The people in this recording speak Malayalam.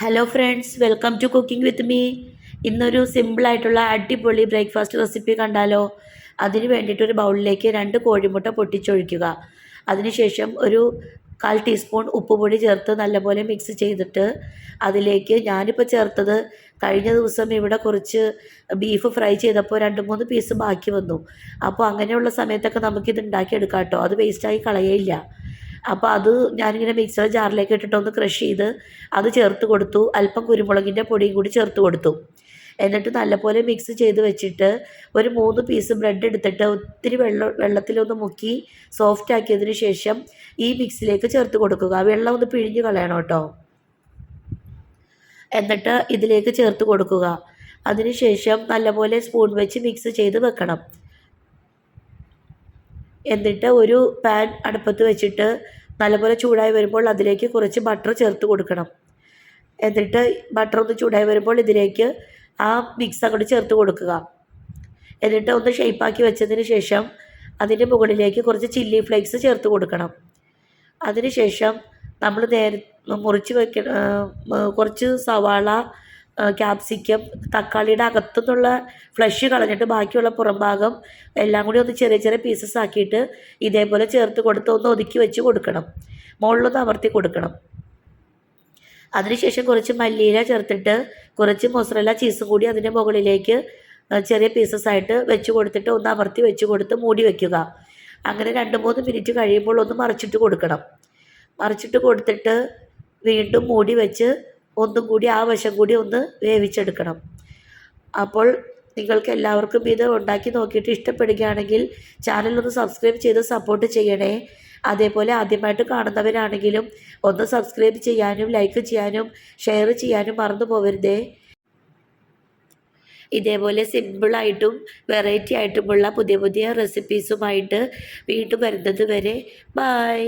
Hello friends, welcome to cooking with me. ഇന്നൊരു സിമ്പിളായിട്ടുള്ള അടിപൊളി ബ്രേക്ക്ഫാസ്റ്റ് റെസിപ്പി കണ്ടാലോ? അതിന് വേണ്ടിയിട്ടൊരു ബൗളിലേക്ക് 2 കോഴിമുട്ട പൊട്ടിച്ചൊഴിക്കുക. അതിനുശേഷം ഒരു 1/4 ടീസ്പൂൺ ഉപ്പുപൊടി ചേർത്ത് നല്ലപോലെ മിക്സ് ചെയ്തിട്ട് അതിലേക്ക് ഞാനിപ്പോൾ ചേർത്തത്, കഴിഞ്ഞ ദിവസം ഇവിടെ കുറച്ച് ബീഫ് ഫ്രൈ ചെയ്തപ്പോൾ 2-3 പീസ് ബാക്കി വന്നു. അപ്പോൾ അങ്ങനെയുള്ള സമയത്തൊക്കെ നമുക്കിത് ഉണ്ടാക്കിയെടുക്കാം കേട്ടോ, അത് വേസ്റ്റായി കളയയില്ല. അപ്പോൾ അത് ഞാനിങ്ങനെ മിക്സർ ജാറിലേക്ക് ഇട്ടിട്ടൊന്ന് ക്രഷ് ചെയ്ത് അത് ചേർത്ത് കൊടുത്തു. അല്പം കുരുമുളകിൻ്റെ പൊടിയും കൂടി ചേർത്ത് കൊടുത്തു. എന്നിട്ട് നല്ലപോലെ മിക്സ് ചെയ്ത് വെച്ചിട്ട് ഒരു 3 പീസ് ബ്രെഡ് എടുത്തിട്ട് ഒത്തിരി വെള്ളത്തിലൊന്ന് മുക്കി സോഫ്റ്റ് ആക്കിയതിന് ശേഷം ഈ മിക്സിലേക്ക് ചേർത്ത് കൊടുക്കുക. വെള്ളം ഒന്ന് പിഴിഞ്ഞ് കളയണം കേട്ടോ. എന്നിട്ട് ഇതിലേക്ക് ചേർത്ത് കൊടുക്കുക. അതിനുശേഷം നല്ലപോലെ സ്പൂൺ വെച്ച് മിക്സ് ചെയ്ത് വെക്കണം. എന്നിട്ട് ഒരു പാൻ അടുപ്പത്ത് വെച്ചിട്ട് നല്ലപോലെ ചൂടായി വരുമ്പോൾ അതിലേക്ക് കുറച്ച് ബട്ടർ ചേർത്ത് കൊടുക്കണം. എന്നിട്ട് ബട്ടർ ഒന്ന് ചൂടായി വരുമ്പോൾ ഇതിലേക്ക് ആ മിക്സ് അങ്ങോട്ട് ചേർത്ത് കൊടുക്കുക. എന്നിട്ട് ഒന്ന് ഷേപ്പാക്കി വെച്ചതിന് ശേഷം അതിൻ്റെ മുകളിലേക്ക് കുറച്ച് ചില്ലി ഫ്ലേക്സ് ചേർത്ത് കൊടുക്കണം. അതിനുശേഷം നമ്മൾ മുറിച്ച് കുറച്ച് സവാള, ക്യാപ്സിക്കം, തക്കാളിയുടെ അകത്തുനിന്നുള്ള ഫ്ലഷ് കളഞ്ഞിട്ട് ബാക്കിയുള്ള പുറം ഭാഗം എല്ലാം കൂടി ഒന്ന് ചെറിയ ചെറിയ പീസസ് ആക്കിയിട്ട് ഇതേപോലെ ചേർത്ത് കൊടുത്ത് ഒന്ന് ഒതുക്കി വെച്ച് കൊടുക്കണം. മുകളിലൊന്ന് അമർത്തി കൊടുക്കണം. അതിനുശേഷം കുറച്ച് മല്ലിയില ചേർത്തിട്ട് കുറച്ച് മൊസറല്ല ചീസും കൂടി അതിൻ്റെ മുകളിലേക്ക് ചെറിയ പീസസ് ആയിട്ട് വെച്ച് കൊടുത്തിട്ട് ഒന്ന് അമർത്തി വെച്ച് കൊടുത്ത് മൂടി വയ്ക്കുക. അങ്ങനെ 2-3 മിനിറ്റ് കഴിയുമ്പോൾ ഒന്ന് മറിച്ചിട്ട് കൊടുക്കണം. മറിച്ചിട്ട് കൊടുത്തിട്ട് വീണ്ടും മൂടി വെച്ച് ഒന്നും കൂടി ആ വശം കൂടി ഒന്ന് വേവിച്ചെടുക്കണം. അപ്പോൾ നിങ്ങൾക്ക് എല്ലാവർക്കും ഇത് ഉണ്ടാക്കി നോക്കിയിട്ട് ഇഷ്ടപ്പെടുകയാണെങ്കിൽ ചാനലൊന്ന് സബ്സ്ക്രൈബ് ചെയ്ത് സപ്പോർട്ട് ചെയ്യണേ. അതേപോലെ ആദ്യമായിട്ട് കാണുന്നവരാണെങ്കിലും ഒന്ന് സബ്സ്ക്രൈബ് ചെയ്യാനും ലൈക്ക് ചെയ്യാനും ഷെയർ ചെയ്യാനും മറന്നു പോകരുതേ. ഇതേപോലെ സിമ്പിളായിട്ടും വെറൈറ്റി ആയിട്ടുമുള്ള പുതിയ പുതിയ റെസിപ്പീസുമായിട്ട് വീണ്ടും വരുന്നത് വരെ ബൈ.